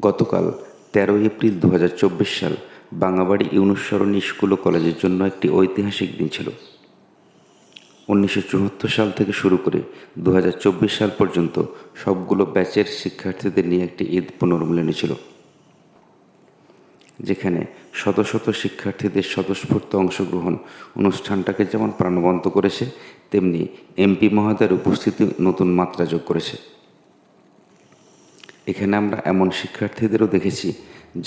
গতকাল ১৩ এপ্রিল ২০২৪ সাল বাঙাবাড়ি ইউনুস সরণি স্কুল ও কলেজের জন্য একটি ঐতিহাসিক দিন ছিল। ১৯৭৪ সাল থেকে শুরু করে ২০২৪ সাল পর্যন্ত সবগুলো ব্যাচের শিক্ষার্থীদের নিয়ে একটি ঈদ পুনর্মিলনী ছিল, যেখানে শত শত শিক্ষার্থীদের স্বতঃস্ফূর্ত অংশগ্রহণ অনুষ্ঠানটাকে যেমন প্রাণবন্ত করেছে, তেমনি এমপি মহোদয়ের উপস্থিতি নতুন মাত্রা যোগ করেছে। এখানে আমরা এমন শিক্ষার্থীদেরও দেখেছি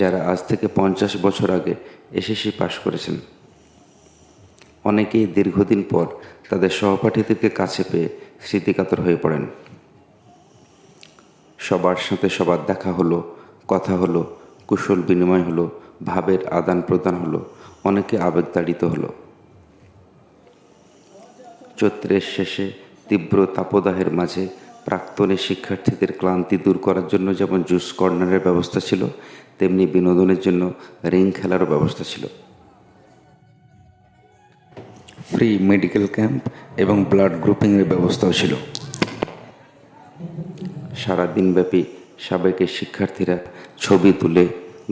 যারা আজ থেকে ৫০ বছর আগে এসএসসি পাশ করেছেন। অনেকেই দীর্ঘদিন পর তাদের সহপাঠীদেরকে কাছে পেয়ে স্মৃতিকাতর হয়ে পড়েন। সবার সাথে সবার দেখা হলো, কথা হলো, কুশল বিনিময় হলো, ভাবের আদান প্রদান হলো, অনেকে আবেগতাড়িত হলো। চৈত্রের শেষে তীব্র তাপদাহের মাঝে প্রাক্তনের শিক্ষার্থীদের ক্লান্তি দূর করার জন্য যেমন জুস কর্নারের ব্যবস্থা ছিল, তেমনি বিনোদনের জন্য রিং খেলারও ব্যবস্থা ছিল। ফ্রি মেডিকেল ক্যাম্প এবং ব্লাড গ্রুপিংয়ের ব্যবস্থাও ছিল। সারাদিনব্যাপী সাবেকের শিক্ষার্থীরা ছবি তুলে,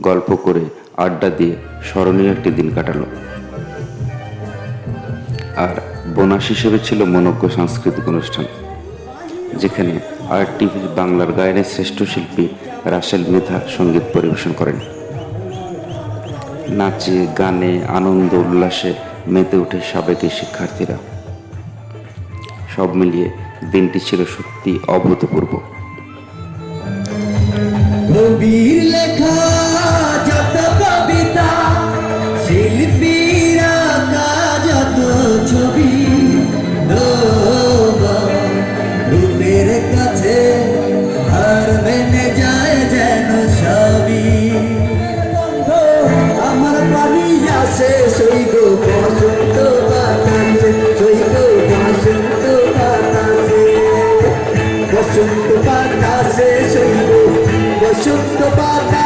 গল্প করে, আড্ডা দিয়ে স্মরণীয় একটি দিন কাটালো। আর বোনাস হিসেবে ছিল মনোজ্ঞ সাংস্কৃতিক অনুষ্ঠান, যেখানে RTV বাংলার গায়নের শ্রেষ্ঠ শিল্পী রাসেল মৃধা সঙ্গীত পরিবেশন করেন। নাচে, গানে, আনন্দ উল্লাসে মেতে ওঠে সাবেকের শিক্ষার্থীরা। সব মিলিয়ে দিনটি ছিল সত্যি অভূতপূর্ব। কবির লেখা যত কবিতা, শিল্পীর আঁকা যত ছবি, রূপের কাছে হার মেনে যায় যেন সবই। আমার পানি আসে সৈগ বসন্ত বাতাসে, সৈগ বসন্ত বাতাসে, বসন্ত বাতাসে সৈগ বসন্ত বাতাসে।